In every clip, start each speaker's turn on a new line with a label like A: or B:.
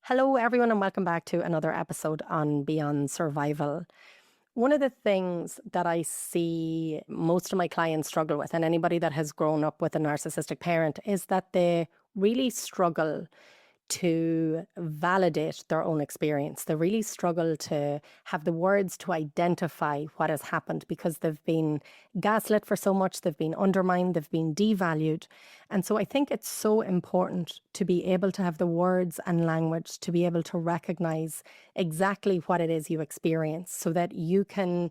A: Hello, everyone, and welcome back to another episode on Beyond Survival. One of the things that I see most of my clients struggle with, and anybody that has grown up with a narcissistic parent, is that they really struggle to validate their own experience. They really struggle to have the words to identify what has happened because they've been gaslit for so much, they've been undermined, they've been devalued. And so I think it's so important to be able to have the words and language to be able to recognize exactly what it is you experience so that you can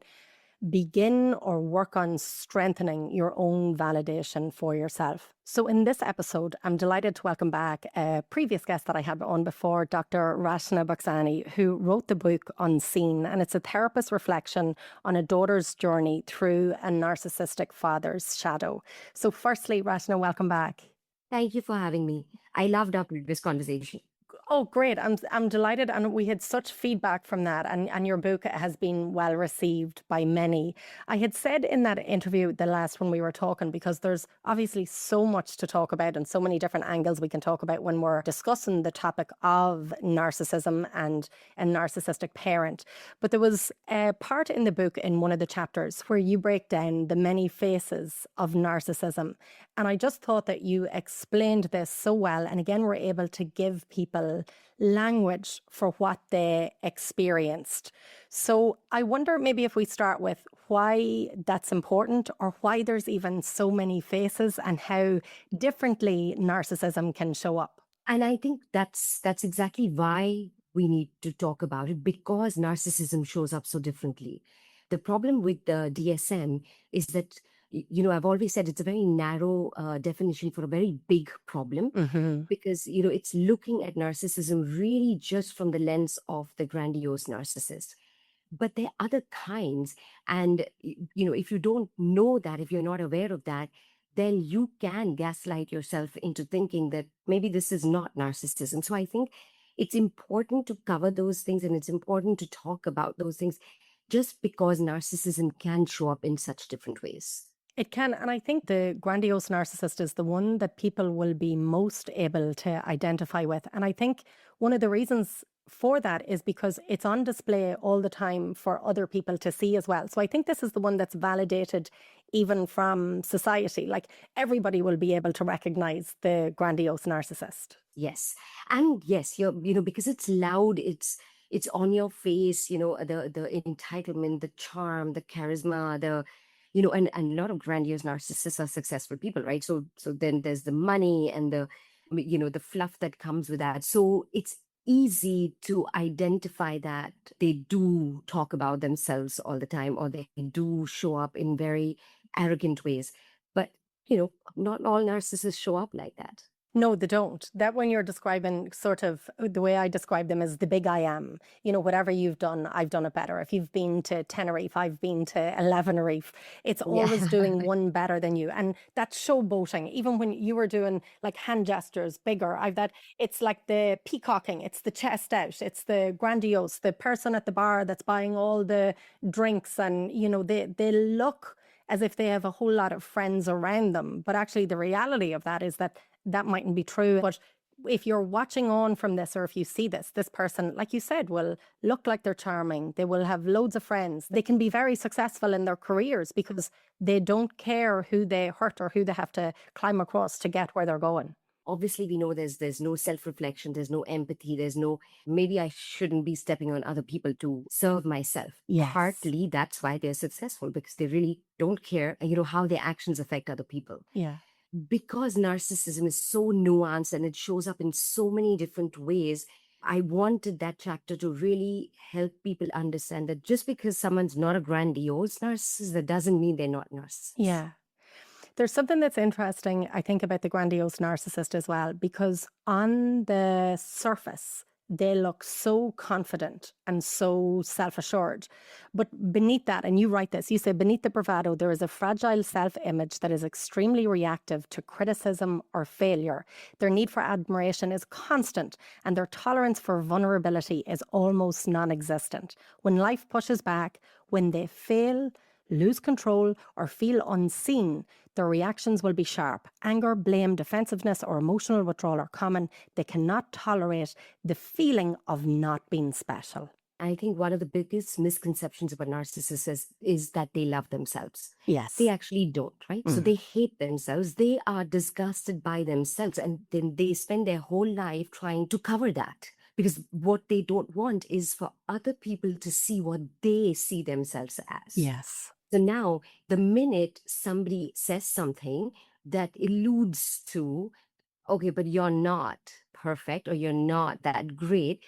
A: begin or work on strengthening your own validation for yourself. So in this episode, I'm delighted to welcome back a previous guest that I had on before, Dr. Rachna Buxani, who wrote the book Unseen, and it's a therapist's reflection on a daughter's journey through a narcissistic father's shadow. So firstly, Rachna, welcome back.
B: Thank you for having me. I loved our previous conversation.
A: Oh, great. I'm delighted. And we had such feedback from that. And your book has been well received by many. I had said in that interview, the last one we were talking, because there's obviously so much to talk about and so many different angles we can talk about when we're discussing the topic of narcissism and a narcissistic parent. But there was a part in the book in one of the chapters where you break down the many faces of narcissism. And I just thought that you explained this so well. And again, we're able to give people language for what they experienced. So I wonder maybe if we start with why that's important or why there's even so many faces and how differently narcissism can show up.
B: And I think that's exactly why we need to talk about it, because narcissism shows up so differently. The problem with the DSM is that, I've always said it's a very narrow definition for a very big problem, because, it's looking at narcissism really just from the lens of the grandiose narcissist. But there are other kinds. And, if you don't know that, if you're not aware of that, then you can gaslight yourself into thinking that maybe this is not narcissism. So I think it's important to cover those things, and it's important to talk about those things just because narcissism can show up in such different ways.
A: It can. And I think the grandiose narcissist is the one that people will be most able to identify with. And I think one of the reasons for that is because it's on display all the time for other people to see as well. So I think this is the one that's validated even from society. Like everybody will be able to recognize the grandiose narcissist.
B: Yes. And yes, because it's loud, it's on your face, the entitlement, the charm, the charisma, and a lot of grandiose narcissists are successful people, right? So then there's the money and the fluff that comes with that. So it's easy to identify that they do talk about themselves all the time, or they do show up in very arrogant ways. But, not all narcissists show up like that.
A: No, they don't. That when you're describing sort of the way I describe them is the big I am. Whatever you've done, I've done it better. If you've been to Tenerife, I've been to 11 Reef. It's always doing one better than you. And that's showboating. Even when you were doing like hand gestures, bigger, it's like the peacocking, it's the chest out, it's the grandiose, the person at the bar that's buying all the drinks and, they look as if they have a whole lot of friends around them. But actually the reality of that is that mightn't be true. But if you're watching on from this, or if you see this person, like you said, will look like they're charming. They will have loads of friends. They can be very successful in their careers because they don't care who they hurt or who they have to climb across to get where they're going.
B: Obviously, we know there's no self-reflection, there's no empathy, there's no, maybe I shouldn't be stepping on other people to serve myself.
A: Yes.
B: Partly that's why they're successful, because they really don't care, how their actions affect other people.
A: Yeah.
B: Because narcissism is so nuanced and it shows up in so many different ways, I wanted that chapter to really help people understand that just because someone's not a grandiose narcissist, that doesn't mean they're not narcissists.
A: Yeah. There's something that's interesting, I think, about the grandiose narcissist as well, because on the surface, they look so confident and so self-assured. But beneath that, and you write this, you say, beneath the bravado, there is a fragile self-image that is extremely reactive to criticism or failure. Their need for admiration is constant, and their tolerance for vulnerability is almost non-existent. When life pushes back, when they fail, lose control, or feel unseen, their reactions will be sharp. Anger, blame, defensiveness, or emotional withdrawal are common. They cannot tolerate the feeling of not being special.
B: I think one of the biggest misconceptions about narcissists is that they love themselves. They
A: Yes.
B: actually don't, right? So they hate themselves. They are disgusted by themselves, and then they spend their whole life trying to cover that. Because what they don't want is for other people to see what they see themselves as.
A: Yes.
B: So now, the minute somebody says something that alludes to, okay, but you're not perfect or you're not that great,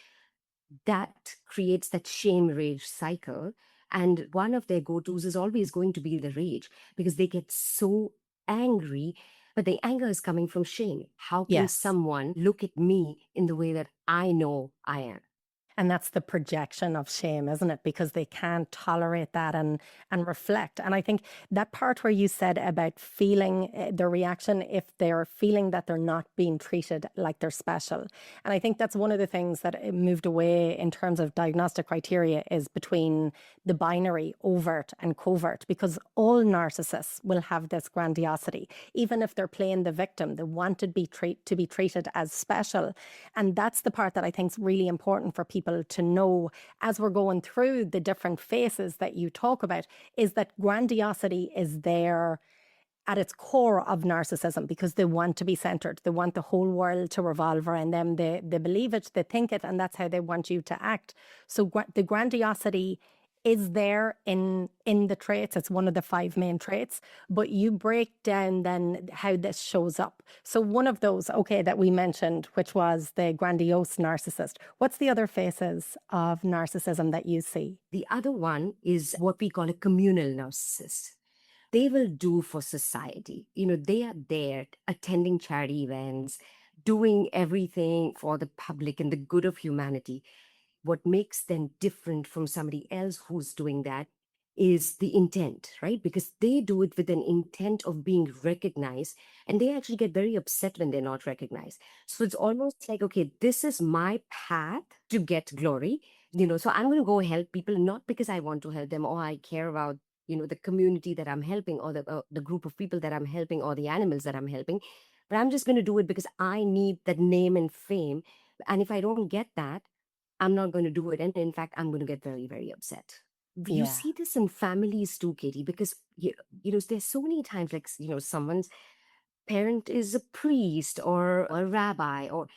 B: that creates that shame rage cycle. And one of their go tos is always going to be the rage because they get so angry, but the anger is coming from shame. How can
A: Yes.
B: someone look at me in the way that I know I am?
A: And that's the projection of shame, isn't it? Because they can't tolerate that and reflect. And I think that part where you said about feeling the reaction if they're feeling that they're not being treated like they're special. And I think that's one of the things that it moved away in terms of diagnostic criteria is between the binary overt and covert, because all narcissists will have this grandiosity. Even if they're playing the victim, they want to be treated as special. And that's the part that I think is really important for people to know as we're going through the different phases that you talk about, is that grandiosity is there at its core of narcissism because they want to be centered. They want the whole world to revolve around them. They believe it, they think it, and that's how they want you to act. So the grandiosity is there in the traits. It's one of the 5 main traits, but you break down then how this shows up. So one of those, okay, that we mentioned, which was the grandiose narcissist. What's the other phases of narcissism that you see?
B: The other one is what we call a communal narcissist. They will do for society. They are there attending charity events, doing everything for the public and the good of humanity. What makes them different from somebody else who's doing that is the intent, right? Because they do it with an intent of being recognized, and they actually get very upset when they're not recognized. So it's almost like, okay, this is my path to get glory, so I'm going to go help people, not because I want to help them or I care about, the community that I'm helping or the group of people that I'm helping or the animals that I'm helping, but I'm just going to do it because I need that name and fame. And if I don't get that, I'm not going to do it. And in fact, I'm going to get very, very upset. You
A: Yeah.
B: see this in families too, Katie, because, there's so many times, like, someone's parent is a priest or a rabbi or,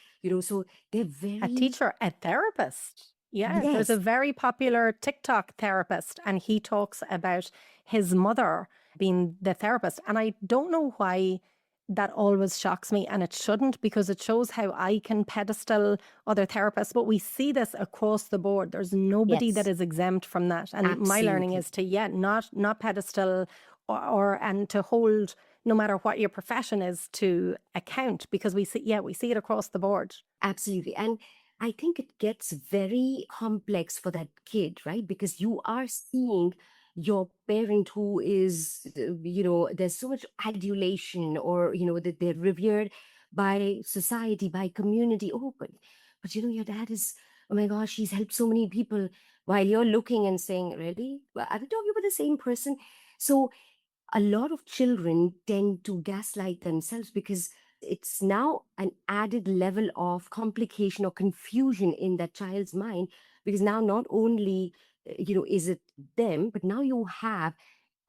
B: so they're
A: A
B: very,
A: teacher, a therapist. Yeah, there's a
B: yes,
A: very popular TikTok therapist, and he talks about his mother being the therapist. And I don't know why that always shocks me, and it shouldn't, because it shows how I can pedestal other therapists. But we see this across the board. There's nobody that
B: yes,
A: is exempt from that. And my learning
B: absolutely.
A: is to, yeah, not pedestal or and to hold, no matter what your profession is, to account, because we see it across the board.
B: Absolutely. And I think it gets very complex for that kid, right? Because you are seeing your parent who is, there's so much adulation or, that they're revered by society, by community. Oh, but your dad is, oh my gosh, he's helped so many people, while you're looking and saying, really? Well, are they talking about the same person? So a lot of children tend to gaslight themselves because it's now an added level of complication or confusion in that child's mind, because now not only is it them, but now you have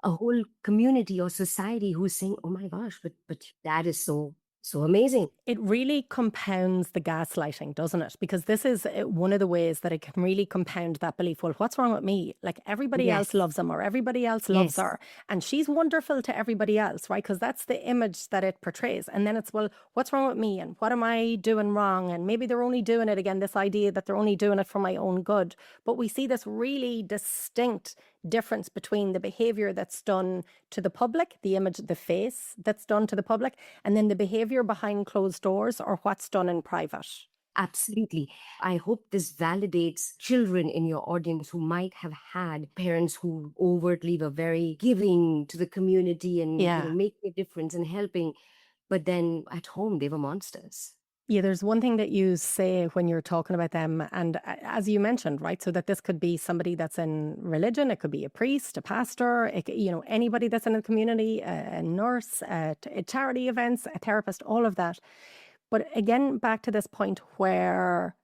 B: a whole community or society who's saying, oh my gosh, but that is so amazing.
A: It really compounds the gaslighting, doesn't it? Because this is one of the ways that it can really compound that belief. Well, what's wrong with me? Like everybody else
B: Yes,
A: loves him or everybody else loves
B: yes,
A: her. And she's wonderful to everybody else, right? Because that's the image that it portrays. And then it's, well, what's wrong with me? And what am I doing wrong? And maybe they're only doing it again, this idea that they're only doing it for my own good. But we see this really distinct difference between the behavior that's done to the public, the image, the face that's done to the public, and then the behavior behind closed doors or what's done in private.
B: absolutely. I hope this validates children in your audience who might have had parents who overtly were very giving to the community and,
A: Yeah.
B: making a difference and helping, but then at home they were monsters.
A: Yeah, there's one thing that you say when you're talking about them, and as you mentioned, right? So that this could be somebody that's in religion, it could be a priest, a pastor, anybody that's in the community, a nurse, charity events, a therapist, all of that. But again, back to this point where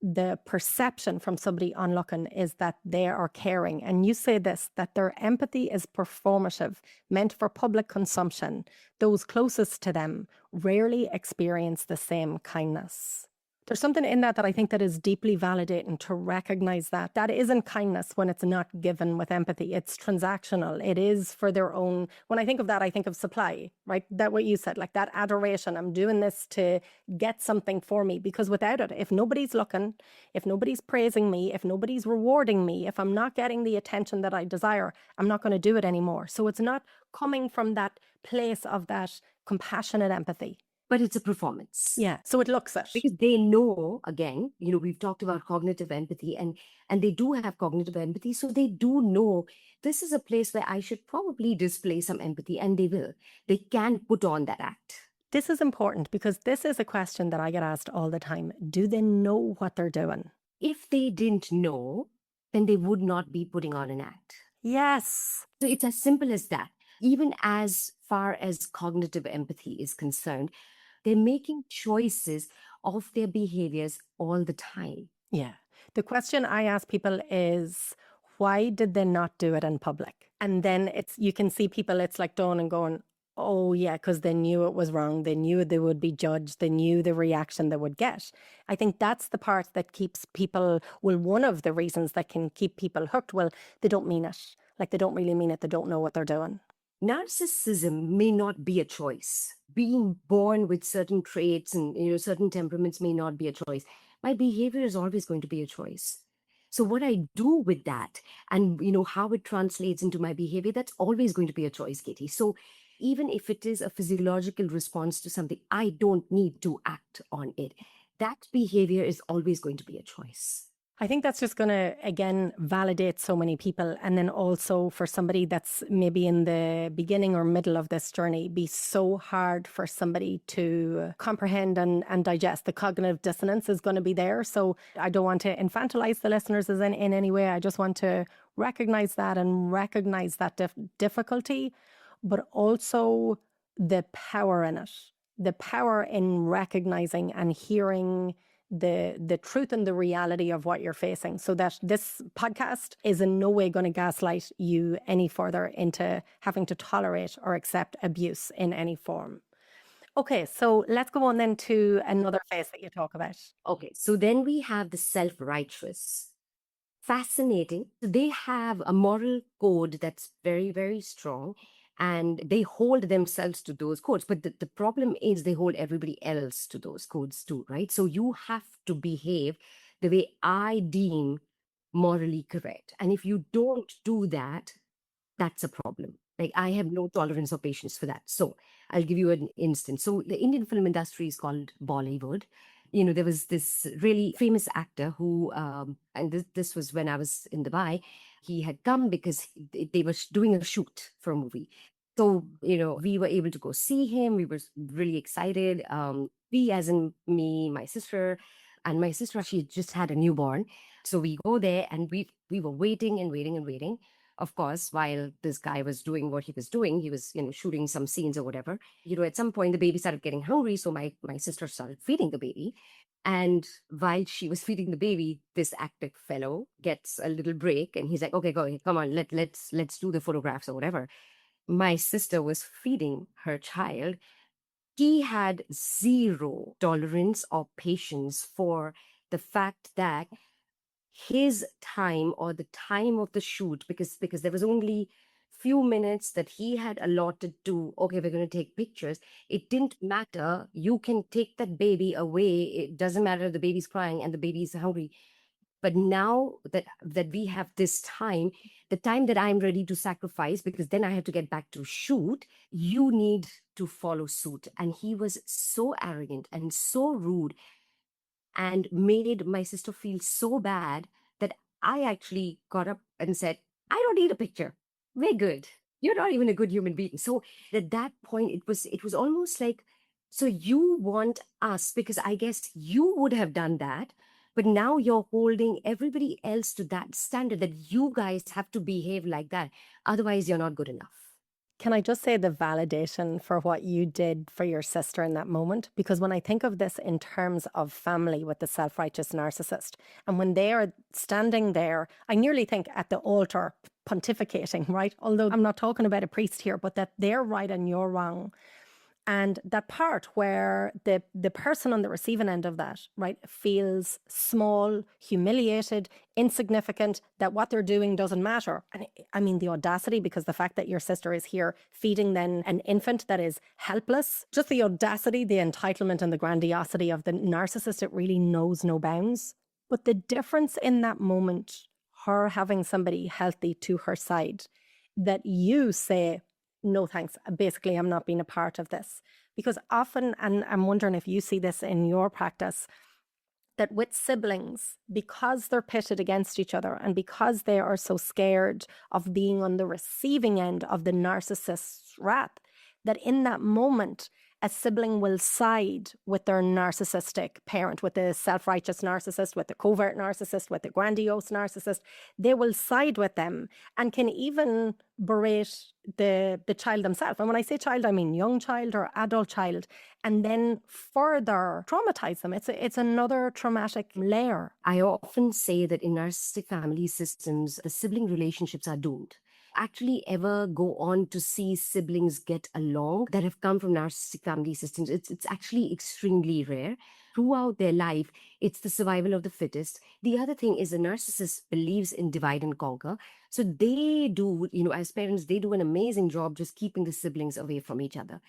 A: the perception from somebody onlooking is that they are caring. And you say this, that their empathy is performative, meant for public consumption. Those closest to them rarely experience the same kindness. There's something in that I think that is deeply validating, to recognize that that isn't kindness when it's not given with empathy. It's transactional. It is for their own. When I think of that, I think of supply, right? That what you said, like that adoration. I'm doing this to get something for me, because without it, if nobody's looking, if nobody's praising me, if nobody's rewarding me, if I'm not getting the attention that I desire, I'm not going to do it anymore. So it's not coming from that place of that compassionate empathy.
B: But it's a performance.
A: Yeah. So it looks it.
B: Because they know, again, we've talked about cognitive empathy, and they do have cognitive empathy. So they do know this is a place where I should probably display some empathy, and they will. They can put on that act.
A: This is important because this is a question that I get asked all the time. Do they know what they're doing?
B: If they didn't know, then they would not be putting on an act.
A: Yes.
B: So it's as simple as that. Even as far as cognitive empathy is concerned, they're making choices of their behaviors all the time.
A: Yeah. The question I ask people is, why did they not do it in public? And then you can see people, it's like dawn and going, oh yeah, because they knew it was wrong. They knew they would be judged. They knew the reaction they would get. I think that's the part that keeps people, well, one of the reasons that can keep people hooked. Well, they don't mean it. Like they don't really mean it. They don't know what they're doing.
B: Narcissism may not be a choice. Being born with certain traits and certain temperaments may not be a choice. My behavior is always going to be a choice. So what I do with that and how it translates into my behavior, that's always going to be a choice, Katie. So even if it is a physiological response to something, I don't need to act on it. That behavior is always going to be a choice.
A: I think that's just going to, again, validate so many people. And then also for somebody that's maybe in the beginning or middle of this journey, be so hard for somebody to comprehend and digest. The cognitive dissonance is going to be there. So I don't want to infantilize the listeners in any way. I just want to recognize that and recognize that difficulty, but also the power in it, the power in recognizing and hearing the truth and the reality of what you're facing, so that this podcast is in no way going to gaslight you any further into having to tolerate or accept abuse in any form. Okay, so let's go on then to another phase that you talk about.
B: Okay, so then we have the self-righteous. Fascinating. They have a moral code that's very, very strong, and they hold themselves to those codes. But the problem is they hold everybody else to those codes too, right? So you have to behave the way I deem morally correct. And if you don't do that, that's a problem. Like I have no tolerance or patience for that. So I'll give you an instance. So the Indian film industry is called Bollywood. There was this really famous actor who, and this was when I was in Dubai, he had come because they were doing a shoot for a movie. So, we were able to go see him. We were really excited. We, as in me, my sister, and my sister, she just had a newborn. So we go there and we were waiting and waiting and waiting. Of course, while this guy was doing what he was doing, he was, shooting some scenes or whatever. At some point, the baby started getting hungry. So my sister started feeding the baby. And while she was feeding the baby, this actor fellow gets a little break and he's like, okay, go ahead, come on, let's do the photographs or whatever. My sister was feeding her child. He had zero tolerance or patience for the fact that his time or the time of the shoot, because there was only few minutes that he had allotted to, okay, we're going to take pictures. It didn't matter. You can take that baby away. It doesn't matter if the baby's crying and the baby is hungry. But now that we have this time, the time that I'm ready to sacrifice, because then I have to get back to shoot, you need to follow suit. And he was so arrogant and so rude and made my sister feel so bad that I actually got up and said, I don't need a picture. We're good. You're not even a good human being. So at that point, it was almost like So you want us, because I guess you would have done that, but now you're holding everybody else to that standard that you guys have to behave like that. Otherwise, you're not good enough.
A: Can I just say the validation for what you did for your sister in that moment? Because when I think of this in terms of family with the self-righteous narcissist, and when they are standing there, I nearly think at the altar pontificating, right? Although I'm not talking about a priest here, but that they're right and you're wrong. And that part where the person on the receiving end of that, right, feels small, humiliated, insignificant, that what they're doing doesn't matter. And I mean, the audacity, because the fact that your sister is here feeding then an infant that is helpless, just the audacity, the entitlement, and the grandiosity of the narcissist, it really knows no bounds. But the difference in that moment, her having somebody healthy to her side, that you say, no thanks, basically I'm not being a part of this. Because often, and I'm wondering if you see this in your practice, that with siblings, because they're pitted against each other and because they are so scared of being on the receiving end of the narcissist's wrath, that in that moment, a sibling will side with their narcissistic parent, with the self-righteous narcissist, with the covert narcissist, with the grandiose narcissist. They will side with them and can even berate the child themselves. And when I say child, I mean young child or adult child, and then further traumatize them. It's another traumatic layer.
B: I often say that in narcissistic family systems, the sibling relationships are doomed. Actually ever go on to see siblings get along that have come from narcissistic family systems, it's actually extremely rare. Throughout their life, it's the survival of the fittest. The other thing is a narcissist believes in divide and conquer. So they do, as parents, they do an amazing job just keeping the siblings away from each other.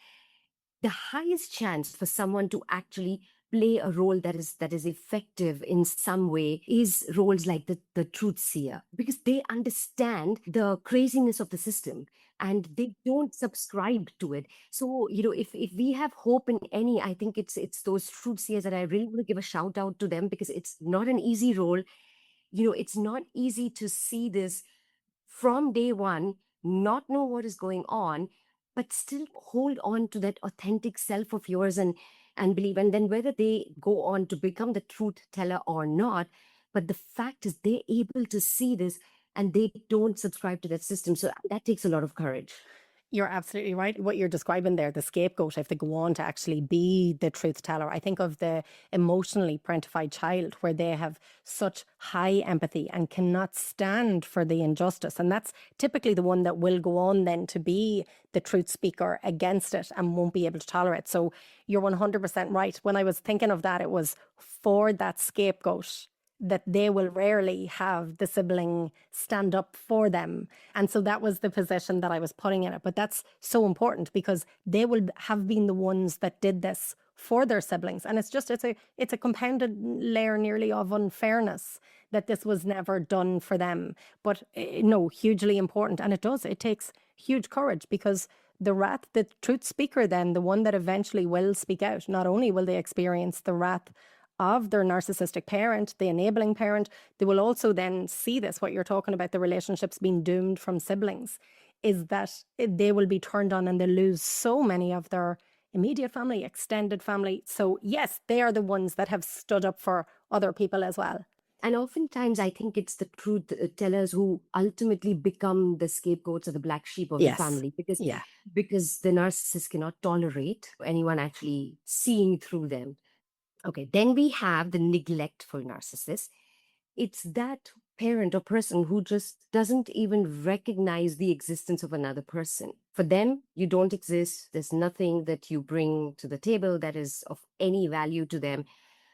B: The highest chance for someone to actually play a role that is effective in some way is roles like the truth seer, because they understand the craziness of the system and they don't subscribe to it. So if we have hope in any, I think it's those truth seers that I really want to give a shout out to them, because it's not an easy role. It's not easy to see this from day one, not know what is going on, but still hold on to that authentic self of yours and believe. And then whether they go on to become the truth teller or not, but the fact is they're able to see this and they don't subscribe to that system. So that takes a lot of courage.
A: You're absolutely right. What you're describing there, the scapegoat, if they go on to actually be the truth teller. I think of the emotionally parentified child where they have such high empathy and cannot stand for the injustice. And that's typically the one that will go on then to be the truth speaker against it and won't be able to tolerate. So you're 100% right. When I was thinking of that, it was for that scapegoat that they will rarely have the sibling stand up for them. And so that was the position that I was putting in it. But that's so important because they will have been the ones that did this for their siblings. And it's a compounded layer nearly of unfairness that this was never done for them. But no, hugely important. And it takes huge courage, because the truth speaker then, the one that eventually will speak out, not only will they experience the wrath of their narcissistic parent, the enabling parent, they will also then see this, what you're talking about, the relationships being doomed from siblings, is that they will be turned on and they lose so many of their immediate family, extended family. So yes, they are the ones that have stood up for other people as well.
B: And oftentimes, I think it's the truth tellers who ultimately become the scapegoats or the black sheep of the family, because the narcissist cannot tolerate anyone actually seeing through them. Okay, then we have the neglectful narcissist. It's that parent or person who just doesn't even recognize the existence of another person. For them, you don't exist. There's nothing that you bring to the table that is of any value to them,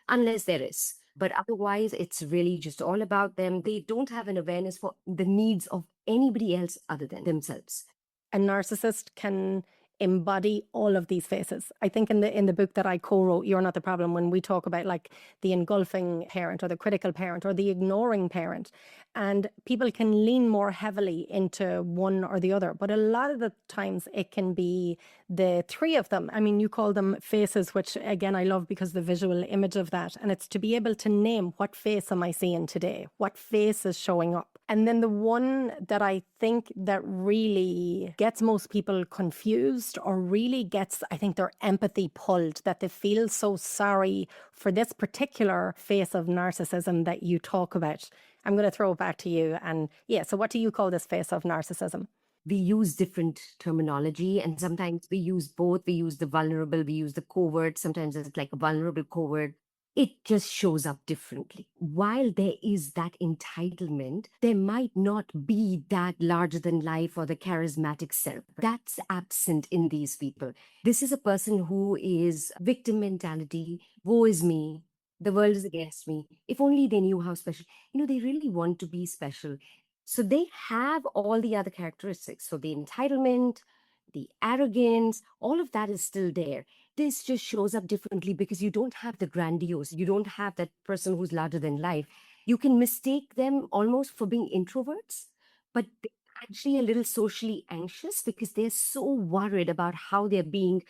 B: unless there is. But otherwise, it's really just all about them. They don't have an awareness for the needs of anybody else other than themselves.
A: A narcissist can embody all of these faces. I think in the book that I co-wrote, You're Not the Problem, when we talk about like the engulfing parent or the critical parent or the ignoring parent, and people can lean more heavily into one or the other, but a lot of the times it can be the three of them. I mean, you call them faces, which again I love because the visual image of that, and it's to be able to name, what face am I seeing today? What face is showing up? And then the one that I think that really gets most people confused or really gets, I think, their empathy pulled, that they feel so sorry for this particular face of narcissism that you talk about. I'm going to throw it back to you. And yeah, so what do you call this face of narcissism?
B: We use different terminology, and sometimes we use both. We use the vulnerable, we use the covert. Sometimes it's like a vulnerable covert. It just shows up differently. While there is that entitlement, there might not be that larger than life or the charismatic self. That's absent in these people. This is a person who is victim mentality, woe is me, the world is against me. If only they knew how special. They really want to be special. So they have all the other characteristics. So the entitlement, the arrogance, all of that is still there. This just shows up differently because you don't have the grandiose. You don't have that person who's larger than life. You can mistake them almost for being introverts, but they're actually a little socially anxious because they're so worried about how they're being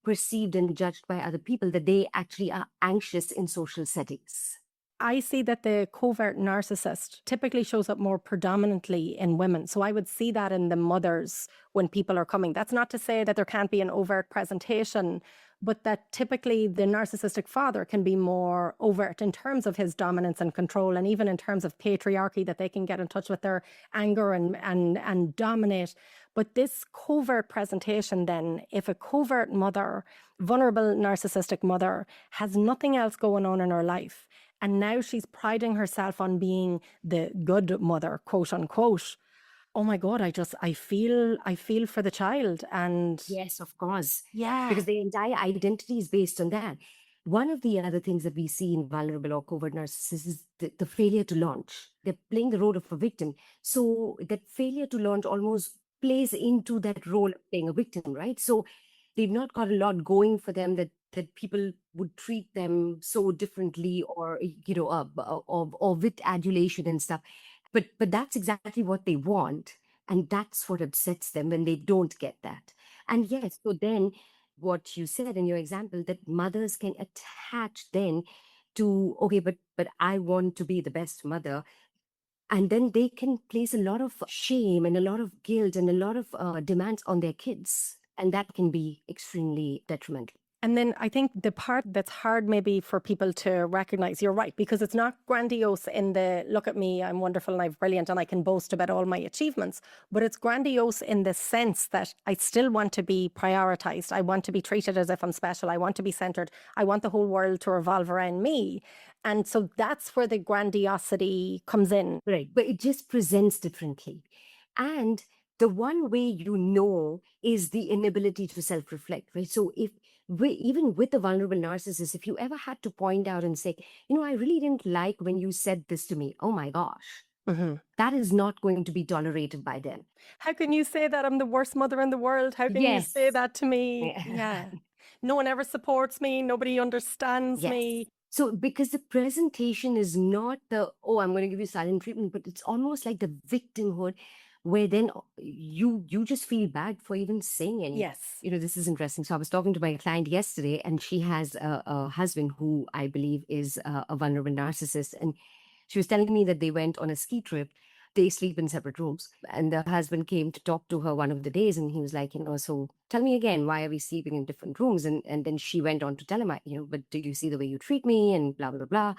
B: perceived and judged by other people that they actually are anxious in social settings.
A: I see that the covert narcissist typically shows up more predominantly in women. So I would see that in the mothers when people are coming. That's not to say that there can't be an overt presentation, but that typically the narcissistic father can be more overt in terms of his dominance and control, and even in terms of patriarchy, that they can get in touch with their anger and dominate. But this covert presentation, then, if a covert mother, vulnerable narcissistic mother, has nothing else going on in her life, and now she's priding herself on being the good mother, quote unquote. Oh my God, I feel for the child. And
B: Yes, of course.
A: yeah,
B: Because their entire identity is based on that. One of the other things that we see in vulnerable or covert narcissists is the failure to launch. They're playing the role of a victim. So that failure to launch almost plays into that role of playing a victim, right? So they've not got a lot going for them that people would treat them so differently, or or with adulation and stuff. But that's exactly what they want, and that's what upsets them when they don't get that. And yes, so then what you said in your example, that mothers can attach then to, okay, but I want to be the best mother, and then they can place a lot of shame and a lot of guilt and a lot of demands on their kids, and that can be extremely detrimental.
A: and then I think the part that's hard maybe for people to recognize, you're right, because it's not grandiose in the look at me, I'm wonderful and I'm brilliant and I can boast about all my achievements, but it's grandiose in the sense that I still want to be prioritized. I want to be treated as if I'm special. I want to be centered. I want the whole world to revolve around me. And so that's where the grandiosity comes in.
B: Right. But it just presents differently. And the one way is the inability to self reflect, right? So even with the vulnerable narcissist, if you ever had to point out and say, I really didn't like when you said this to me, oh my gosh, that is not going to be tolerated by them.
A: How can you say that I'm the worst mother in the world? How can you say
B: Yes.
A: that to me? Yeah. No one ever supports me. Nobody understands
B: Yes.
A: me.
B: So because the presentation is not oh, I'm going to give you silent treatment, but it's almost like the victimhood, where then you just feel bad for even saying anything.
A: Yes.
B: This is interesting. So I was talking to my client yesterday, and she has a husband who I believe is a vulnerable narcissist. And she was telling me that they went on a ski trip. They sleep in separate rooms. And the husband came to talk to her one of the days, and he was like, so tell me again, why are we sleeping in different rooms? And then she went on to tell him, but do you see the way you treat me? And blah, blah, blah.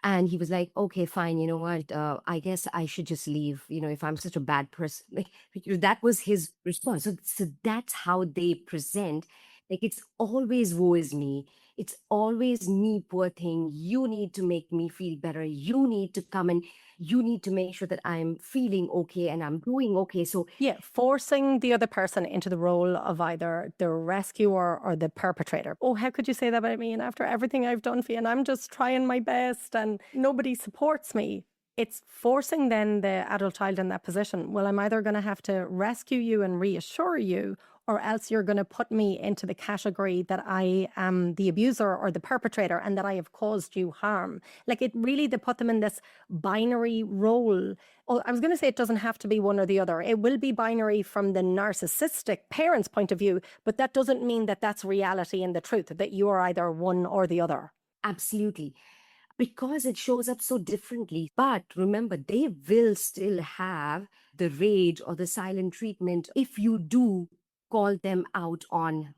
B: And he was like, okay, fine. You know what? I guess I should just leave, if I'm such a bad person. That was his response. So that's how they present. Like, it's always woe is me. It's always me, poor thing. You need to make me feel better. You need to come and you need to make sure that I'm feeling okay and I'm doing okay. So
A: yeah, forcing the other person into the role of either the rescuer or the perpetrator. Oh, how could you say that about me? And after everything I've done for you, and I'm just trying my best and nobody supports me. It's forcing then the adult child in that position. Well, I'm either going to have to rescue you and reassure you, or else you're going to put me into the category that I am the abuser or the perpetrator and that I have caused you harm. Like, it really, they put them in this binary role. Oh, I was going to say it doesn't have to be one or the other. It will be binary from the narcissistic parent's point of view, but that doesn't mean that that's reality and the truth, that you are either one or the other.
B: absolutely. because it shows up so differently. But remember, they will still have the rage or the silent treatment if you do call them out on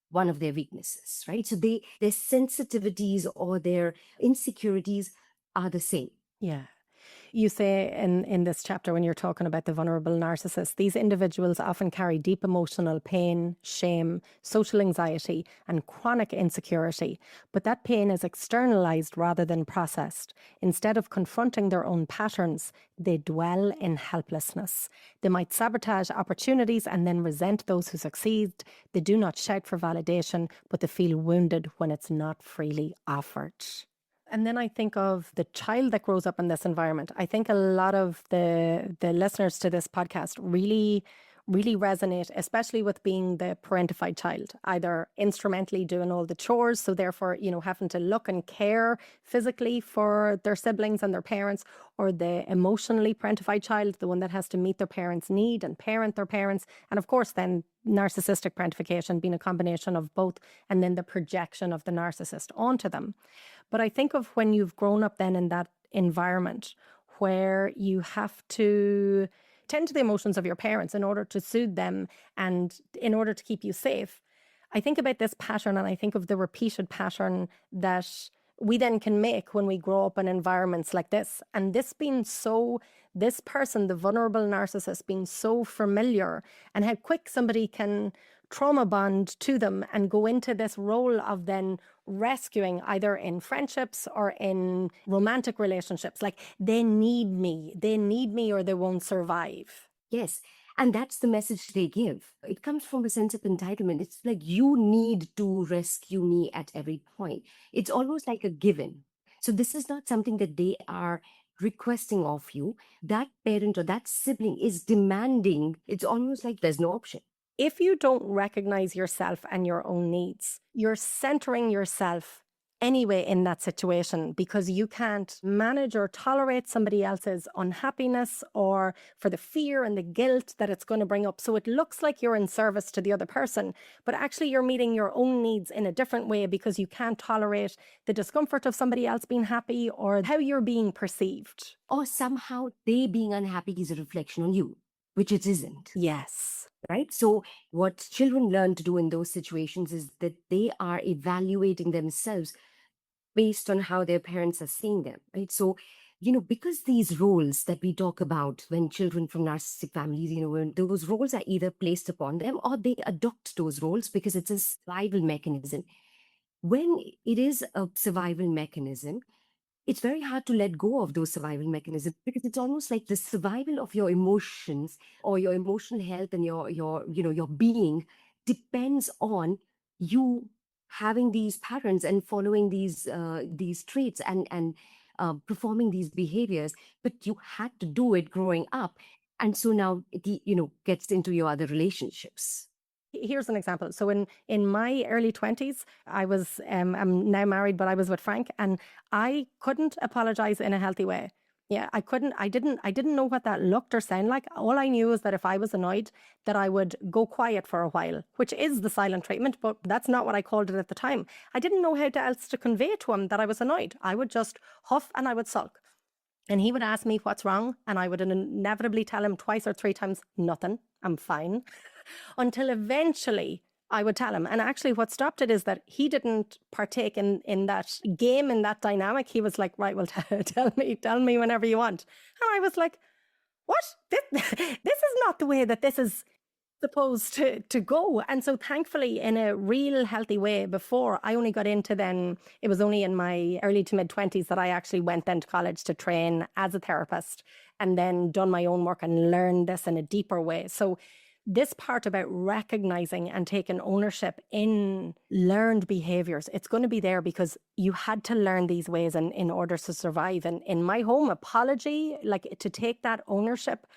B: one of their weaknesses, right? So their sensitivities or their insecurities are the same.
A: Yeah. You say in this chapter, when you're talking about the vulnerable narcissist, these individuals often carry deep emotional pain, shame, social anxiety, and chronic insecurity. But that pain is externalized rather than processed. Instead of confronting their own patterns, they dwell in helplessness. They might sabotage opportunities and then resent those who succeed. They do not shout for validation, but they feel wounded when it's not freely offered. And then I think of the child that grows up in this environment. I think a lot of the listeners to this podcast really resonate, especially with being the parentified child, either instrumentally doing all the chores, so therefore, having to look and care physically for their siblings and their parents, or the emotionally parentified child, the one that has to meet their parents' need and parent their parents. And of course, then narcissistic parentification being a combination of both, and then the projection of the narcissist onto them. But I think of when you've grown up then in that environment where you have to tend to the emotions of your parents in order to soothe them and in order to keep you safe. I think about this pattern, and I think of the repeated pattern that we then can make when we grow up in environments like this. And this person, the vulnerable narcissist, being so familiar, and how quick somebody can trauma bond to them and go into this role of then rescuing, either in friendships or in romantic relationships. Like, they need me or they won't survive.
B: Yes. And that's the message they give. It comes from a sense of entitlement. It's like, you need to rescue me at every point. It's almost like a given. So this is not something that they are requesting of you. That parent or that sibling is demanding. It's almost like there's no option.
A: If you don't recognize yourself and your own needs, you're centering yourself anyway in that situation, because you can't manage or tolerate somebody else's unhappiness or for the fear and the guilt that it's going to bring up. So it looks like you're in service to the other person, but actually you're meeting your own needs in a different way because you can't tolerate the discomfort of somebody else being happy or how you're being perceived.
B: Or somehow they being unhappy is a reflection on you, which it isn't.
A: Yes.
B: Right? So what children learn to do in those situations is that they are evaluating themselves based on how their parents are seeing them, right? So, because these roles that we talk about when children from narcissistic families, when those roles are either placed upon them or they adopt those roles because it's a survival mechanism. When it is a survival mechanism, it's very hard to let go of those survival mechanisms, because it's almost like the survival of your emotions or your emotional health and your being depends on you having these patterns and following these traits and performing these behaviors. But you had to do it growing up, and so now it gets into your other relationships.
A: Here's an example. So in my early 20s, I'm now married, but I was with Frank, and I couldn't apologize in a healthy way. Yeah, I didn't know what that looked or sounded like. All I knew is that if I was annoyed, that I would go quiet for a while, which is the silent treatment, but that's not what I called it at the time. I didn't know how else to convey to him that I was annoyed. I would just huff and I would sulk. And he would ask me what's wrong, and I would inevitably tell him twice or three times, nothing, I'm fine. Until eventually I would tell him. And actually what stopped it is that he didn't partake in that game, in that dynamic. He was like, right, well, tell me whenever you want. And I was like, what? This is not the way that this is supposed to go. And so thankfully, in a real healthy way, before I only got into then, it was only in my early to mid 20s that I actually went then to college to train as a therapist, and then done my own work and learned this in a deeper way. So this part about recognizing and taking ownership in learned behaviors, it's going to be there because you had to learn these ways in order to survive. And in my home, apology, like to take that ownership,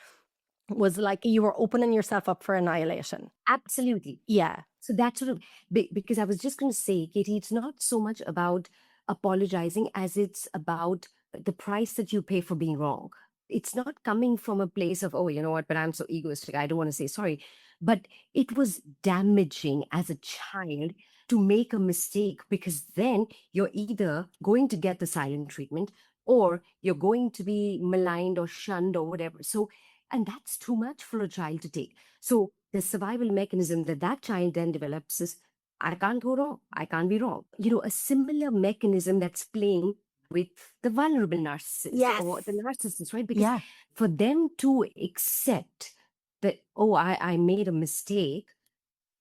A: was like you were opening yourself up for annihilation.
B: Absolutely.
A: Yeah.
B: So that's sort of because I was just going to say, Katie, it's not so much about apologizing as it's about the price that you pay for being wrong. It's not coming from a place of, oh, you know what, but I'm so egoistic, I don't want to say sorry. But it was damaging as a child to make a mistake, because then you're either going to get the silent treatment or you're going to be maligned or shunned or whatever. So, and that's too much for a child to take. So the survival mechanism that that child then develops is, I can't go wrong. I can't be wrong. A similar mechanism that's playing with the vulnerable narcissist or the narcissist, right? Because
A: Yeah.
B: for them to accept that, oh, I made a mistake,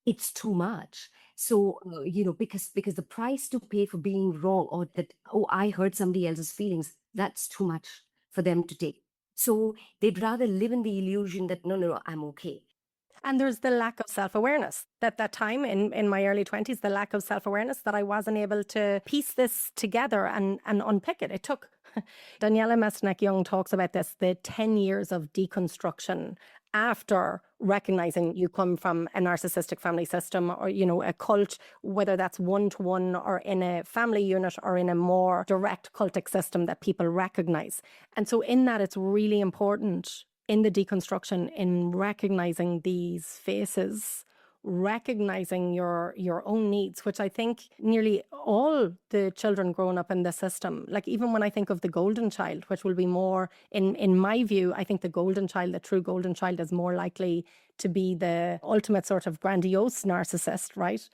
B: it's too much. So, because the price to pay for being wrong, or that, oh, I hurt somebody else's feelings, that's too much for them to take. So they'd rather live in the illusion that, no, I'm okay.
A: And there's the lack of self-awareness. That time in my early 20s, the lack of self-awareness that I wasn't able to piece this together and unpick it. It took, Daniela Mestenek-Young talks about this, the 10 years of deconstruction after recognizing you come from a narcissistic family system or, a cult, whether that's one-to-one or in a family unit or in a more direct cultic system that people recognize. And so in that, it's really important in the deconstruction, in recognizing these faces, recognizing your own needs, which I think nearly all the children growing up in the system, like even when I think of the golden child, which will be more, in my view, I think the golden child, the true golden child, is more likely to be the ultimate sort of grandiose narcissist, right?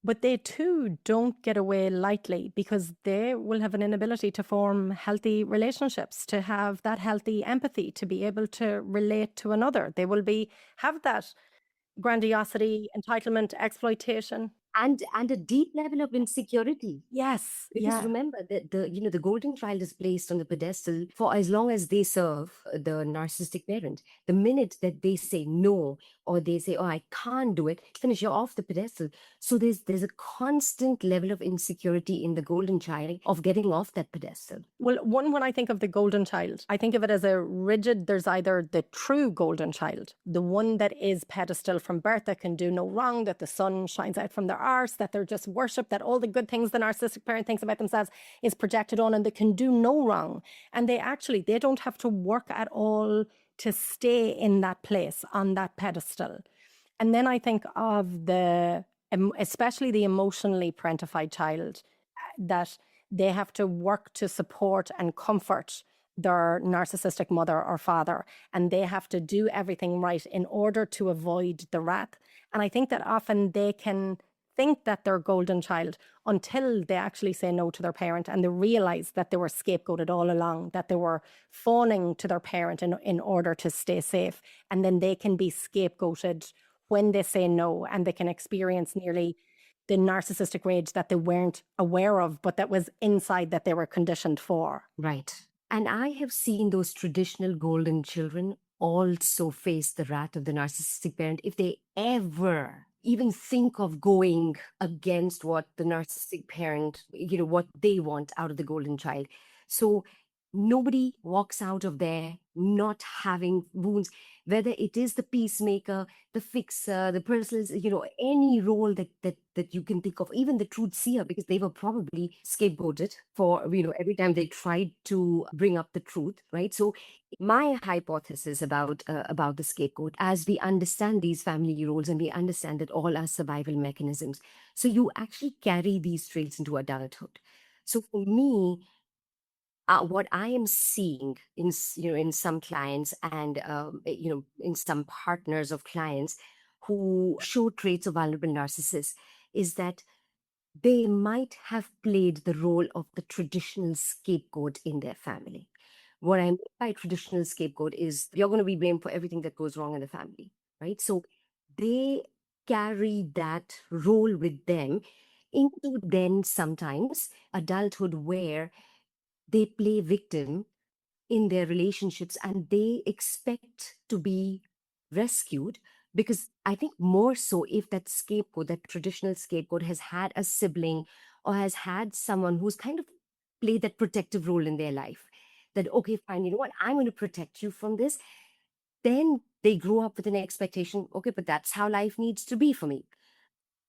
A: But they too don't get away lightly, because they will have an inability to form healthy relationships, to have that healthy empathy, to be able to relate to another. They will have that grandiosity, entitlement, exploitation.
B: And a deep level of insecurity.
A: Yes,
B: Because
A: yeah.
B: remember that the golden child is placed on the pedestal for as long as they serve the narcissistic parent. The minute that they say no, or they say, oh, I can't do it, finish, you're off the pedestal. So there's a constant level of insecurity in the golden child of getting off that pedestal.
A: Well, when I think of the golden child, I think of it as a rigid, there's either the true golden child, the one that is pedestal from birth, that can do no wrong, that the sun shines out from their arse, that they're just worshipped, that all the good things the narcissistic parent thinks about themselves is projected on, and they can do no wrong. And they don't have to work at all to stay in that place, on that pedestal. And then I think of especially the emotionally parentified child, that they have to work to support and comfort their narcissistic mother or father, and they have to do everything right in order to avoid the wrath. And I think that often they can think that they're golden child until they actually say no to their parent, and they realize that they were scapegoated all along, that they were fawning to their parent in order to stay safe. And then they can be scapegoated when they say no, and they can experience nearly the narcissistic rage that they weren't aware of, but that was inside, that they were conditioned for.
B: Right. And I have seen those traditional golden children also face the wrath of the narcissistic parent if they ever even think of going against what the narcissistic parent, what they want out of the golden child. So nobody walks out of there not having wounds, whether it is the peacemaker, the fixer, the person, any role that you can think of, even the truth seer, because they were probably scapegoated for, every time they tried to bring up the truth, right? So my hypothesis about the scapegoat, as we understand these family roles and we understand that all are survival mechanisms, so you actually carry these traits into adulthood. So for me, what I am seeing in some clients and in some partners of clients who show traits of vulnerable narcissists is that they might have played the role of the traditional scapegoat in their family. What I mean by traditional scapegoat is you're going to be blamed for everything that goes wrong in the family, right? So they carry that role with them into then sometimes adulthood, where they play victim in their relationships and they expect to be rescued, because I think more so if that scapegoat, that traditional scapegoat, has had a sibling or has had someone who's kind of played that protective role in their life, that, okay, fine, you know what, I'm going to protect you from this. Then they grow up with an expectation, okay, but that's how life needs to be for me.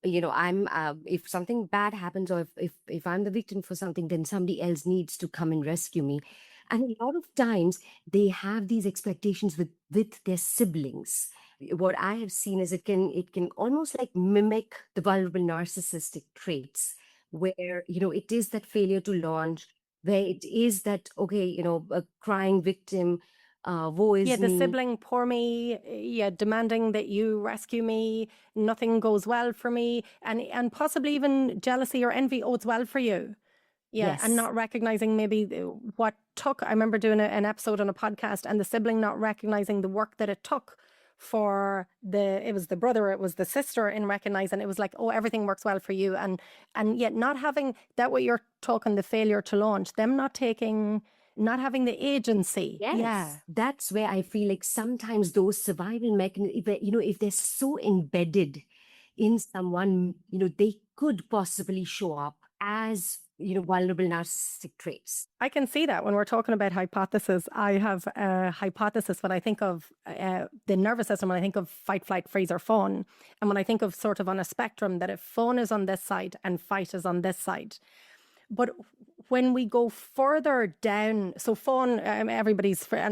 B: I'm if something bad happens, or if I'm the victim for something, then somebody else needs to come and rescue me. And a lot of times they have these expectations with their siblings. What I have seen is it can almost like mimic the vulnerable narcissistic traits, where it is that failure to launch, where it is that, okay, a crying victim, woe
A: Yeah,
B: is
A: the
B: me.
A: sibling, poor me, yeah, demanding that you rescue me, nothing goes well for me, and possibly even jealousy or envy, oh, it's well for you. Yeah, and
B: Yes.
A: not recognizing maybe what took. I remember doing an episode on a podcast, and the sibling not recognizing the work that it took for it was the brother, it was the sister in recognizing. It was like, oh, everything works well for you, and yet not having that, what you're talking, the failure to launch, them not having the agency. Yeah.
B: Yes, that's where I feel like sometimes those survival mechanisms, if they're so embedded in someone, they could possibly show up as, vulnerable narcissistic traits.
A: I can see that when we're talking about hypothesis. I have a hypothesis when I think of the nervous system, when I think of fight, flight, freeze, or fawn. And when I think of sort of on a spectrum, that if fawn is on this side and fight is on this side. But when we go further down, so fawn, and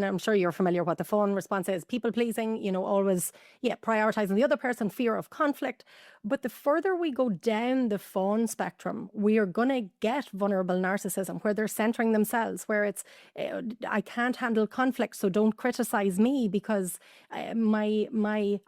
A: I'm sure you're familiar what the fawn response is: people pleasing, always, yeah, prioritizing the other person, fear of conflict. But the further we go down the fawn spectrum, we are going to get vulnerable narcissism, where they're centering themselves, where it's, I can't handle conflict, so don't criticize me because I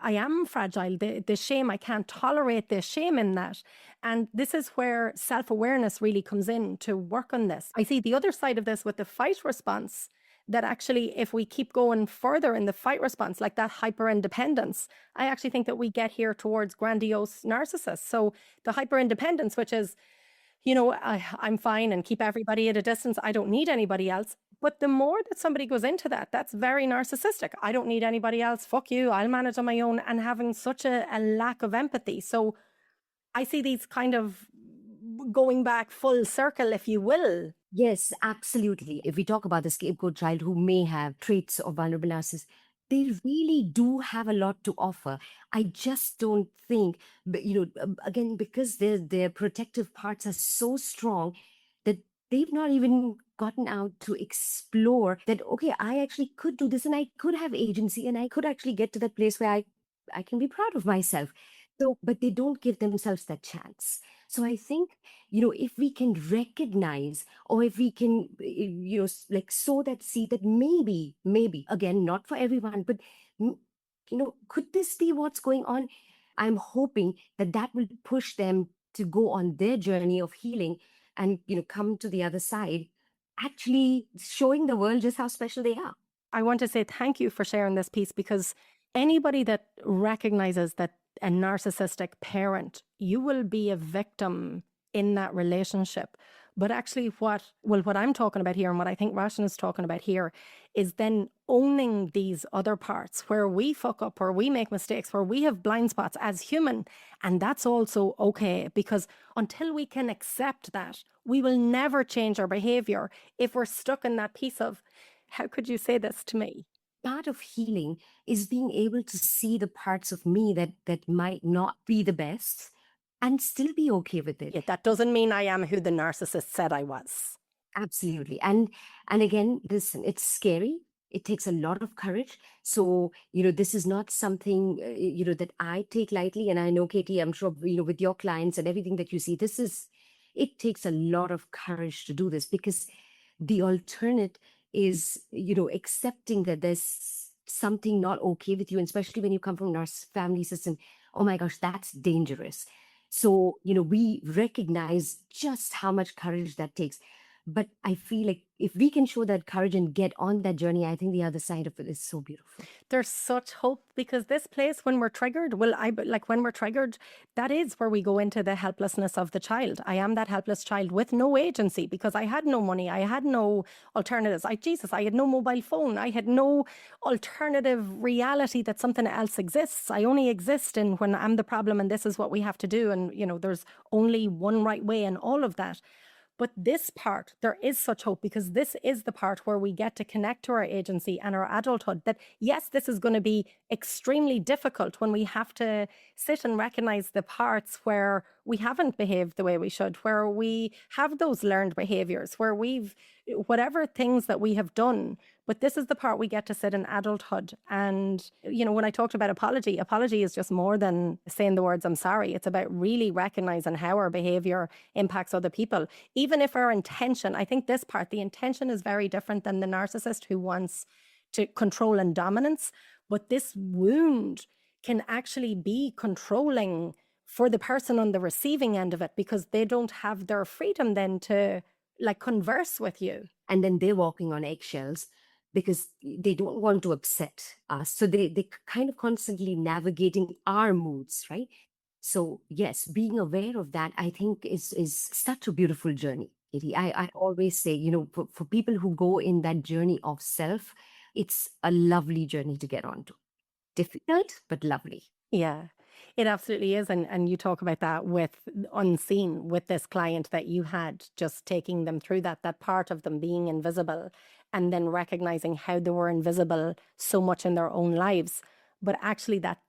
A: am fragile. The shame, I can't tolerate the shame in that. And this is where self-awareness really comes in to work on this. I see the other side of this with the fight response, that actually, if we keep going further in the fight response, like that hyper independence, I actually think that we get here towards grandiose narcissists. So the hyper independence, which is, I'm fine and keep everybody at a distance, I don't need anybody else. But the more that somebody goes into that, that's very narcissistic. I don't need anybody else. Fuck you. I'll manage on my own, and having such a lack of empathy. So I see these kind of going back full circle, if you will.
B: Yes, absolutely. If we talk about the scapegoat child who may have traits of vulnerable narcissists, they really do have a lot to offer. I just don't think, but again, because their protective parts are so strong that they've not even gotten out to explore that, okay, I actually could do this and I could have agency and I could actually get to that place where I can be proud of myself. So, but they don't give themselves that chance. So I think, if we can recognize, or if we can, like sow that seed that maybe, again, not for everyone, but, could this be what's going on? I'm hoping that that will push them to go on their journey of healing and, come to the other side, actually showing the world just how special they are.
A: I want to say thank you for sharing this piece, because anybody that recognizes that a narcissistic parent, you will be a victim in that relationship. But actually, what I'm talking about here, and what I think Rachna is talking about here, is then owning these other parts where we fuck up, where we make mistakes, where we have blind spots as human. And that's also okay, because until we can accept that, we will never change our behavior if we're stuck in that piece of, how could you say this to me?
B: Part of healing is being able to see the parts of me that might not be the best and still be okay with it.
A: Yeah, that doesn't mean I am who the narcissist said I was.
B: Absolutely. And again, listen, it's scary. It takes a lot of courage. So, this is not something, that I take lightly. And I know, Katie, I'm sure, with your clients and everything that you see, it takes a lot of courage to do this, because the alternate is, accepting that there's something not okay with you, and especially when you come from our family system. Oh my gosh, that's dangerous. So, we recognize just how much courage that takes. But I feel like if we can show that courage and get on that journey, I think the other side of it is so beautiful.
A: There's such hope, because this place, when we're triggered, when we're triggered, that is where we go into the helplessness of the child. I am that helpless child with no agency, because I had no money, I had no alternatives. I had no mobile phone, I had no alternative reality that something else exists. I only exist in when I'm the problem, and this is what we have to do. And there's only one right way and all of that. But this part, there is such hope, because this is the part where we get to connect to our agency and our adulthood. That, yes, this is going to be extremely difficult when we have to sit and recognize the parts where we haven't behaved the way we should, where we have those learned behaviors, where we've, whatever things that we have done. But this is the part we get to sit in adulthood. And, when I talked about apology is just more than saying the words, I'm sorry. It's about really recognizing how our behavior impacts other people. Even if our intention, I think this part, the intention is very different than the narcissist who wants to control and dominance. But this wound can actually be controlling for the person on the receiving end of it, because they don't have their freedom then to converse with you.
B: And then they're walking on eggshells because they don't want to upset us. So they kind of constantly navigating our moods, right? So yes, being aware of that, I think is such a beautiful journey, Katie. I always say, for people who go in that journey of self, it's a lovely journey to get onto. Difficult, but lovely.
A: Yeah, it absolutely is. And you talk about that with unseen, with this client that you had, just taking them through that part of them being invisible, and then recognizing how they were invisible so much in their own lives. But actually that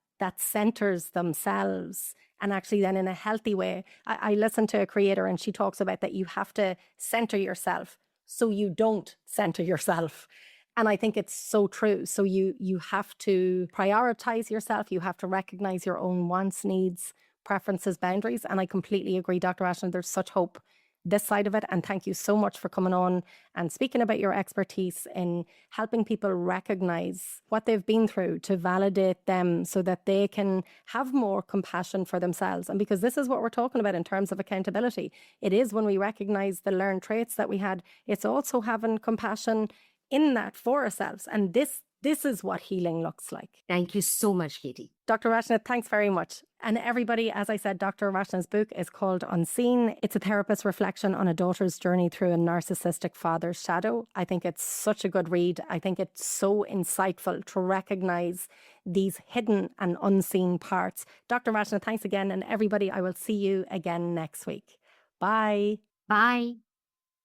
A: centers themselves. And actually then in a healthy way, I listened to a creator and she talks about that you have to center yourself so you don't center yourself. And I think it's so true. So you have to prioritize yourself. You have to recognize your own wants, needs, preferences, boundaries. And I completely agree, Dr. Rachna, there's such hope this side of it. And thank you so much for coming on and speaking about your expertise in helping people recognize what they've been through, to validate them so that they can have more compassion for themselves. And because this is what we're talking about in terms of accountability, it is when we recognize the learned traits that we had, it's also having compassion in that for ourselves. And this is what healing looks like.
B: Thank you so much, Katie.
A: Dr. Rachna, thanks very much. And everybody, as I said, Dr. Rachna's book is called Unseen. It's a therapist's reflection on a daughter's journey through a narcissistic father's shadow. I think it's such a good read. I think it's so insightful to recognize these hidden and unseen parts. Dr. Rachna, thanks again. And everybody, I will see you again next week. Bye.
B: Bye.